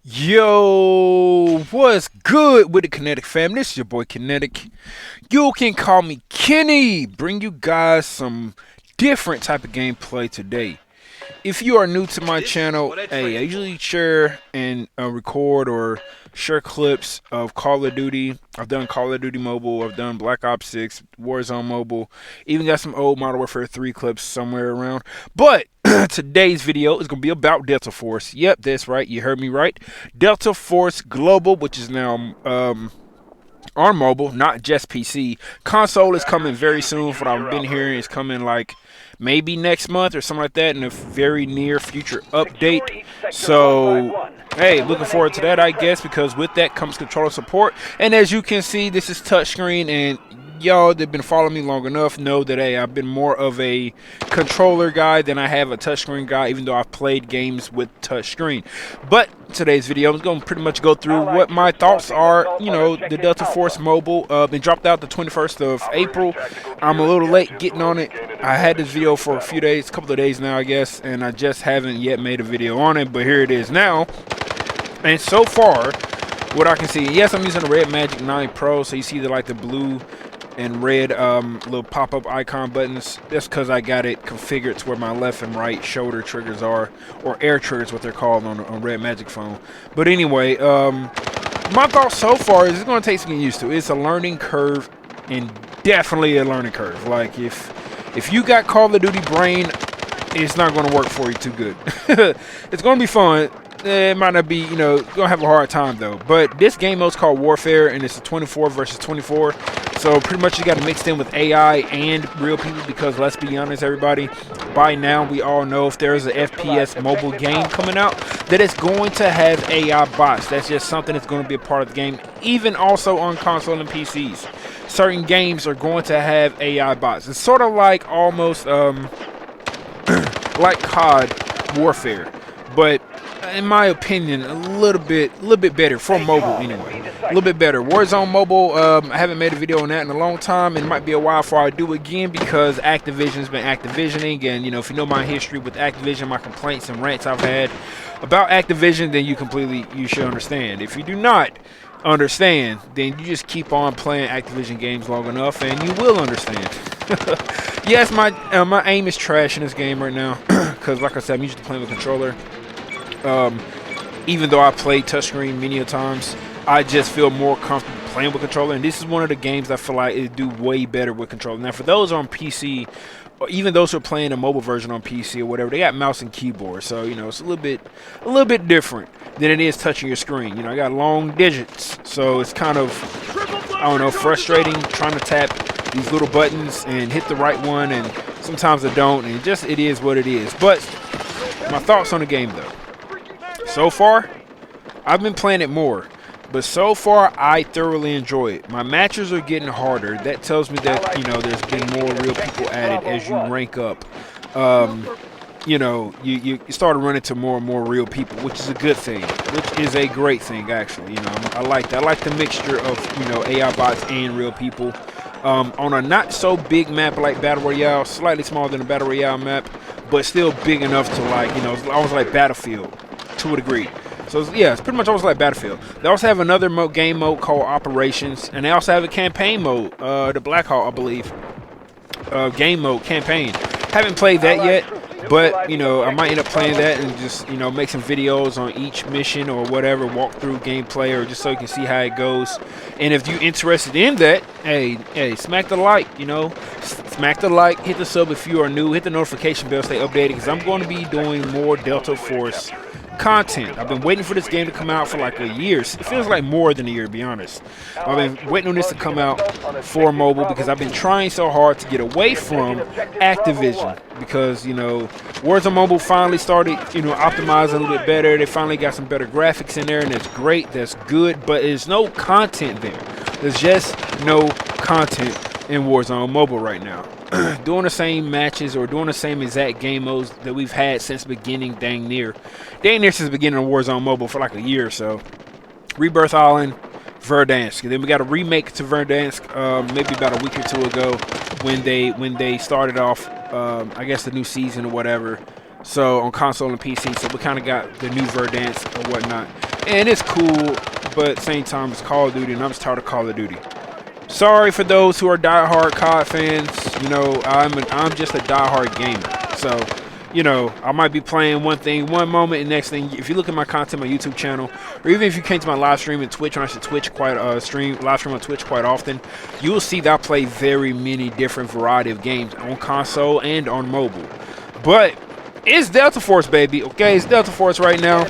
Yo, what's good with the Kinetic fam? This is your boy Kinetic. You can call me Kenny. Bring you guys some different type of gameplay today. If you are new to my channel, hey, I usually share and record or share clips of Call of Duty. I've done Call of Duty Mobile, I've done Black Ops 6, Warzone Mobile, even got some old Modern Warfare 3 clips somewhere around. But today's video is going to be about Delta Force. Yep, that's right, you heard me right. Delta Force Global, which is now on mobile, not just PC. Console is coming very soon. From what I've been hearing, it's coming like maybe next month or something like that in a very near future update. So, hey, looking forward to that, I guess, because with that comes controller support. And as you can see, this is touchscreen, and y'all that have been following me long enough know that, hey, I've been more of a controller guy than I have a touchscreen guy, even though I've played games with touchscreen. But today's video is going to pretty much go through what my thoughts are. You know, the Delta Force Mobile been dropped out the 21st of April. I'm a little late getting on it. I had this video for a few days, a couple of days now, I guess, and I just haven't yet made a video on it, but here it is now. And so far, what I can see, yes, I'm using the Redmagic 9 Pro, so you see the blue and red little pop-up icon buttons. That's because I got it configured to where my left and right shoulder triggers are, or air triggers, what they're called on Redmagic phone. But anyway, my thoughts so far is it's going to take some getting used to. It's a learning curve, and definitely a learning curve. Like if you got Call of Duty brain, it's not going to work for you too good. It's going to be fun. It might not be, you know, going to have a hard time though. But this game mode's called Warfare, and it's a 24 versus 24. So pretty much you got to mix in with AI and real people, because let's be honest, everybody, by now we all know if there's an FPS mobile game coming out, that it's going to have AI bots. That's just something that's going to be a part of the game. Even also on console and PCs, certain games are going to have AI bots. It's sort of like almost like COD Warfare, but in my opinion, a little bit better for mobile anyway. A little bit better. Warzone Mobile, I haven't made a video on that in a long time. It might be a while before I do again, because Activision's been Activisioning, and you know, if you know my history with Activision, my complaints and rants I've had about Activision, then you should understand. If you do not understand, then you just keep on playing Activision games long enough, and you will understand. Yes, my aim is trash in this game right now, because like I said, I'm usually playing with a controller. Even though I played touchscreen many a times, I just feel more comfortable playing with controller, and this is one of the games I feel like it do way better with controller. Now for those on PC, or even those who are playing a mobile version on PC or whatever, they got mouse and keyboard, so you know it's a little bit different than it is touching your screen. You know, I got long digits, so it's kind of, I don't know, frustrating trying to tap these little buttons and hit the right one, and sometimes I don't, and it is what it is. But my thoughts on the game though. So far, I've been playing it more, but so far I thoroughly enjoy it. My matches are getting harder. That tells me that, you know, there's been more real people added as you rank up. You know, you start to run into more and more real people, which is a good thing, which is a great thing actually. You know, I like that. I like the mixture of, you know, AI bots and real people. On a not so big map like Battle Royale, slightly smaller than a Battle Royale map, but still big enough to, like, you know, it's almost like Battlefield to a degree. So yeah, it's pretty much almost like Battlefield. They also have another game mode called Operations, and they also have a campaign mode, the Black Hawk, I believe, game mode campaign. Haven't played that yet, but you know, I might end up playing that and just, you know, make some videos on each mission or whatever, walk through gameplay, or just so you can see how it goes. And if you're interested in that, hey, smack the like, you know, smack the like, hit the sub if you are new, hit the notification bell, stay updated, because I'm going to be doing more Delta Force content. I've been waiting for this game to come out for like a year. It feels like more than a year, to be honest. I've been waiting on this to come out for mobile, because I've been trying so hard to get away from Activision, because, you know, Warzone Mobile finally started, you know, optimizing a little bit better. They finally got some better graphics in there, and that's great, that's good, but there's no content there. There's just no content in Warzone Mobile right now. Doing the same matches or doing the same exact game modes that we've had since the beginning, dang near since the beginning of Warzone Mobile for like a year or so. Rebirth Island, Verdansk. And then we got a remake to Verdansk maybe about a week or two ago when they started off, I guess, the new season or whatever. So on console and PC, so we kind of got the new Verdansk or whatnot, and it's cool, but at the same time it's Call of Duty, and I'm just tired of Call of Duty. Sorry for those who are diehard COD fans. You know, I'm just a diehard gamer. So, you know, I might be playing one thing one moment, and next thing, if you look at my content, my YouTube channel, or even if you came to my live stream and Twitch, and I should Twitch quite live stream on Twitch quite often, you will see that I play very many different variety of games on console and on mobile. But it's Delta Force, baby. Okay, it's Delta Force right now.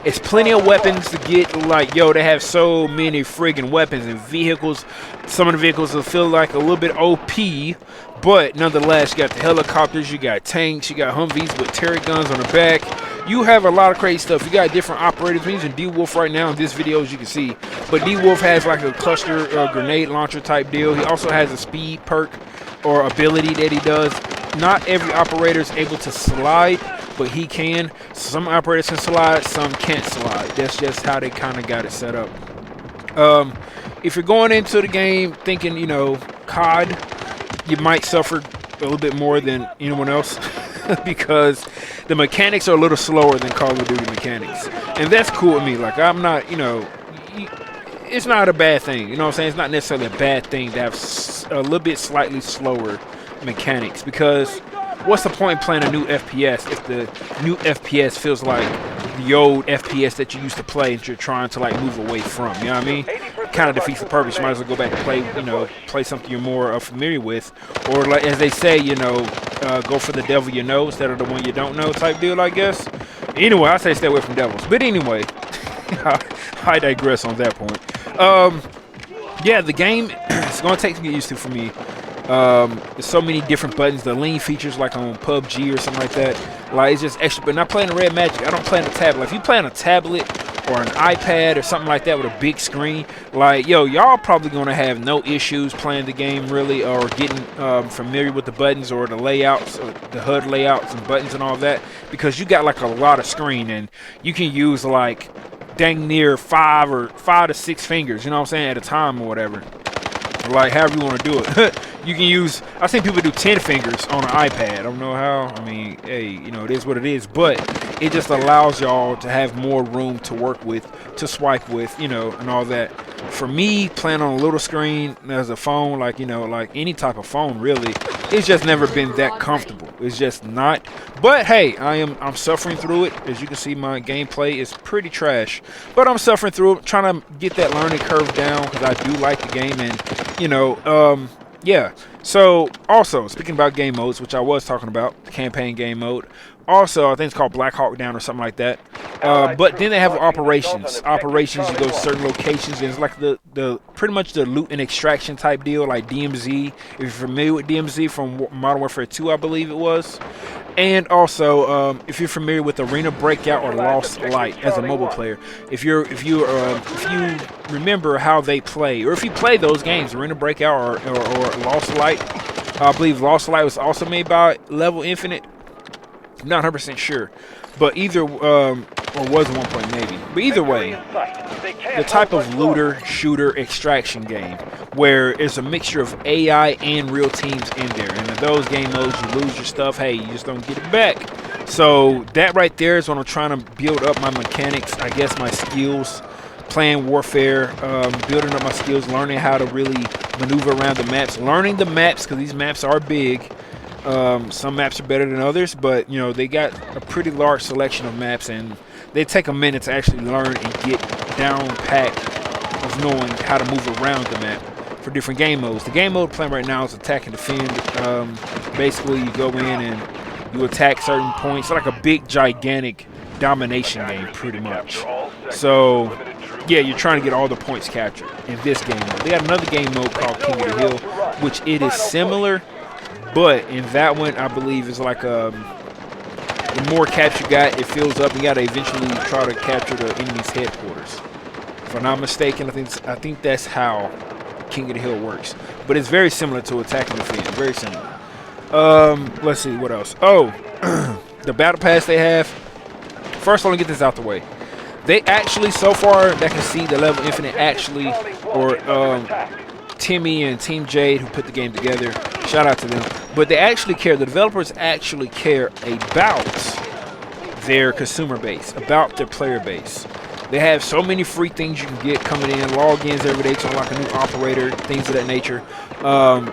It's plenty of weapons to get. Like, yo, they have so many friggin' weapons and vehicles. Some of the vehicles will feel like a little bit OP, but nonetheless, you got the helicopters, you got tanks, you got Humvees with turret guns on the back. You have a lot of crazy stuff. You got different operators. We're using D-Wolf right now in this video, as you can see. But D-Wolf has like a cluster grenade launcher type deal. He also has a speed perk or ability that he does. Not every operator is able to slide, but he can. Some operators can slide, some can't slide. That's just how they kind of got it set up. If you're going into the game thinking, you know, COD, you might suffer a little bit more than anyone else because the mechanics are a little slower than Call of Duty mechanics. And that's cool with me. Like, I'm not, you know, it's not a bad thing. You know what I'm saying? It's not necessarily a bad thing to have a little bit slightly slower mechanics, because what's the point playing a new FPS if the new FPS feels like the old FPS that you used to play and you're trying to like move away from? You know what I mean? Kind of defeats the purpose. You might as well go back and play, you know, play something you're more familiar with, or like as they say, you know, go for the devil you know instead of the one you don't know type deal, I guess. Anyway, I say stay away from devils. But anyway, I digress on that point. Yeah, the game it's gonna take to get used to for me. There's so many different buttons. The lean features like on PUBG or something like that. Like, it's just extra. But not playing the Redmagic. I don't play on a tablet. If you play on a tablet or an iPad or something like that with a big screen, like, yo, y'all probably gonna have no issues playing the game really, or getting familiar with the buttons or the layouts, or the HUD layouts and buttons and all that, because you got like a lot of screen and you can use like dang near 5 to 6 fingers, you know what I'm saying, at a time or whatever. Like, however you want to do it. You can use, I've seen people do 10 fingers on an iPad. I don't know how. I mean, hey, you know, it is what it is. But it just allows y'all to have more room to work with, to swipe with, you know, and all that. For me, playing on a little screen as a phone, like, you know, like any type of phone, really, it's just never been that comfortable. It's just not. But hey, I'm suffering through it. As you can see, my gameplay is pretty trash. But I'm suffering through it, trying to get that learning curve down, because I do like the game. And, you know, yeah. So also, speaking about game modes, which I was talking about, the campaign game mode. Also, I think it's called Black Hawk Down or something like that. But then they have operations. Operations, you go to certain locations, and it's like the pretty much the loot and extraction type deal, like DMZ. If you're familiar with DMZ from Modern Warfare 2, I believe it was. And also, if you're familiar with Arena Breakout or Lost Light as a mobile player, if you remember how they play, or if you play those games, Arena Breakout or Lost Light, I believe Lost Light was also made by Level Infinite. I'm not 100% sure, but either or was at one point maybe. But either way, the type of looter shooter extraction game where it's a mixture of AI and real teams in there, and in those game modes you lose your stuff, hey, you just don't get it back. So that right there is when I'm trying to build up my mechanics, I guess my skills, playing Warfare, building up my skills, learning how to really maneuver around the maps, learning the maps, because these maps are big. Some maps are better than others, but you know, they got a pretty large selection of maps, and they take a minute to actually learn and get down pat of knowing how to move around the map for different game modes. The game mode playing right now is attack and defend. Basically, you go in and you attack certain points. It's like a big, gigantic domination game, pretty much. So, yeah, you're trying to get all the points captured in this game mode. They got another game mode called King of the Hill, which it is similar. But in that one, I believe it's like the more caps you got, it fills up. You got to eventually try to capture the enemy's headquarters. If I'm not mistaken, I think that's how King of the Hill works. But it's very similar to Attack and Defend. Very similar. Let's see what else. Oh, the battle pass they have. First, I want to get this out the way. They actually, so far, that can see the Level Infinite actually, or Timmy and Team Jade who put the game together. Shout out to them. but they actually care. The developers actually care about their consumer base, about their player base. They have so many free things you can get coming in, logins every day to unlock a new operator, things of that nature.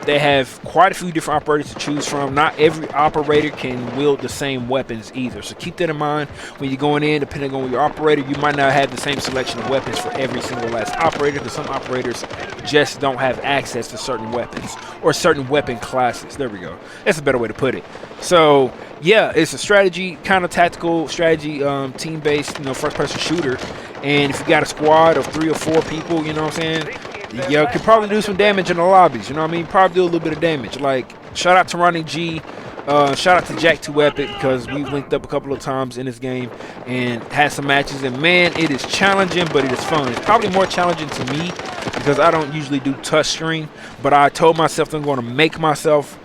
They have quite a few different operators to choose from. Not every operator can wield the same weapons either. So keep that in mind when you're going in. Depending on your operator, you might not have the same selection of weapons for every single last operator, because some operators just don't have access to certain weapons or certain weapon classes. There we go. That's a better way to put it. So yeah, it's a strategy, kind of tactical strategy, team-based, first-person shooter. And if you got a squad of 3 or 4 people, you know what I'm saying, you could probably do some damage in the lobbies. You know what I mean? Probably do a little bit of damage. Like, shout out to Ronnie G. Shout out to Jack 2 Epic, because we've linked up a couple of times in this game and had some matches. And man, it is challenging, but it is fun. It's probably more challenging to me because I don't usually do touchscreen. But I told myself I'm going to make myself,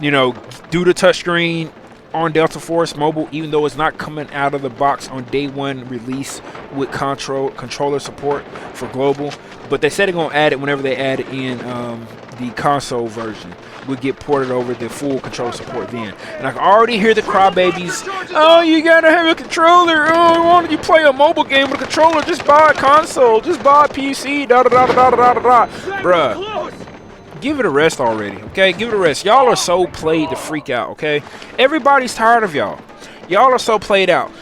do the touchscreen on Delta Force Mobile, even though it's not coming out of the box on day 1 release with controller support for global. But they said they're going to add it whenever they add it in the console version. We'll get ported over the full controller support then. And I can already hear the crybabies. Oh, you gotta have a controller. Oh, why don't you play a mobile game with a controller? Just buy a console. Just buy a PC. Da da da da da da da. Bruh. Give it a rest already, okay? Give it a rest. Y'all are so played to freak out, okay? Everybody's tired of y'all. Y'all are so played out.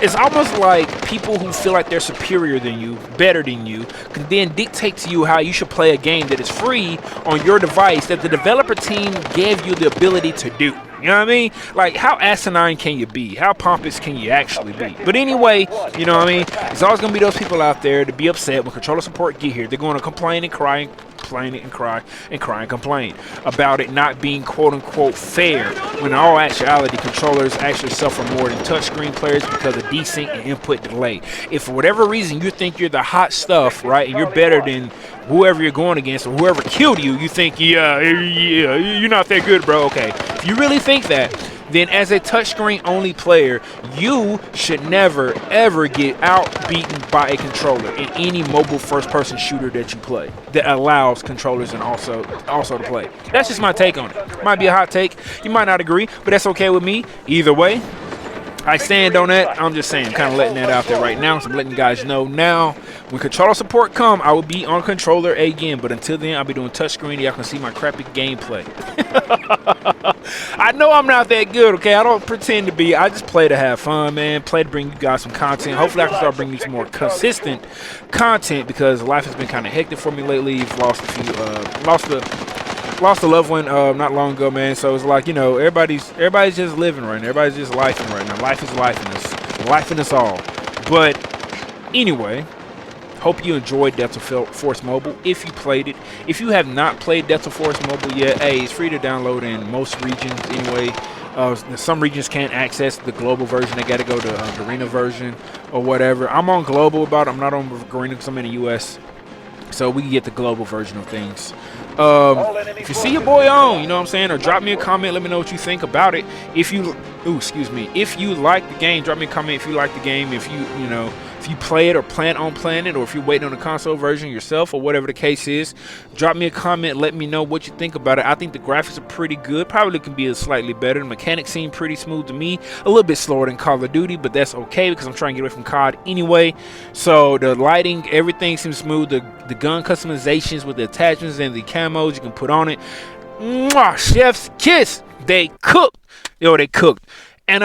It's almost like people who feel like they're superior than you, better than you, can then dictate to you how you should play a game that is free on your device that the developer team gave you the ability to do. You know what I mean? Like, how asinine can you be? How pompous can you actually be? But anyway, you know what I mean? There's always going to be those people out there to be upset when controller support get here. They're going to complain and cry and complain and cry and complain about it not being quote-unquote fair, when in all actuality, controllers actually suffer more than touchscreen players because of desync and input delay. If for whatever reason you think you're the hot stuff, right, and you're better than whoever you're going against or whoever killed you, you think, yeah, you're not that good, bro. Okay, if you really think that, then as a touchscreen only player, you should never ever get outbeaten by a controller in any mobile first-person shooter that you play that allows controllers and also to play. That's just my take on it. Might be a hot take. You might not agree, but that's okay with me. Either way, I stand on that. I'm just saying, kind of letting that out there right now. So I'm letting you guys know now. When controller support come, I will be on controller again. But until then, I'll be doing touchscreen. Y'all can see my crappy gameplay. I know I'm not that good, okay? I don't pretend to be. I just play to have fun, man. Play to bring you guys some content. Hopefully, I can start bringing you some more consistent content, because life has been kind of hectic for me lately. Lost a few, lost a loved one not long ago, man. So it's like, everybody's just living right now. Everybody's just lifing right now. Life is lifing us all. But anyway, hope you enjoyed Delta Force Mobile. If you played it, if you have not played Delta Force Mobile yet, hey, it's free to download in most regions anyway. Some regions can't access the global version. They got to go to the arena version or whatever. I'm on global about it. I'm not on arena because I'm in the U.S. So we can get the global version of things. If you see your boy on, you know what I'm saying, or drop me a comment, let me know what you think about it. If you like the game, drop me a comment if you like the game. If if you play it or plan on playing it, or if you're waiting on the console version yourself, or whatever the case is, drop me a comment, let me know what you think about it. I think the graphics are pretty good. Probably can be slightly better. The mechanics seem pretty smooth to me. A little bit slower than Call of Duty, but that's okay because I'm trying to get away from COD anyway. So the lighting, everything seems smooth. The gun customizations with the attachments and the camos you can put on it. Mwah, chef's kiss. They cooked. They cooked. And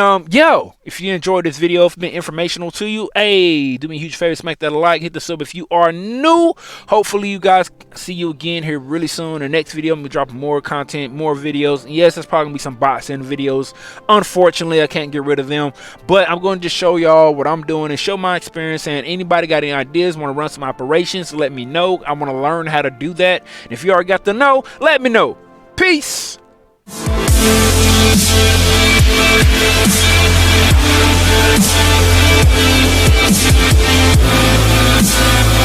if you enjoyed this video, if it's been informational to you, hey, do me a huge favor, smack that like, hit the sub if you are new. Hopefully you guys see you again here really soon. In the next video, I'm gonna be dropping more content, more videos. And yes, there's probably gonna be some bots in videos. Unfortunately, I can't get rid of them, but I'm going to just show y'all what I'm doing and show my experience. And anybody got any ideas, want to run some operations, let me know. I want to learn how to do that. And if you already got the know, let me know. Peace. We'll be right back.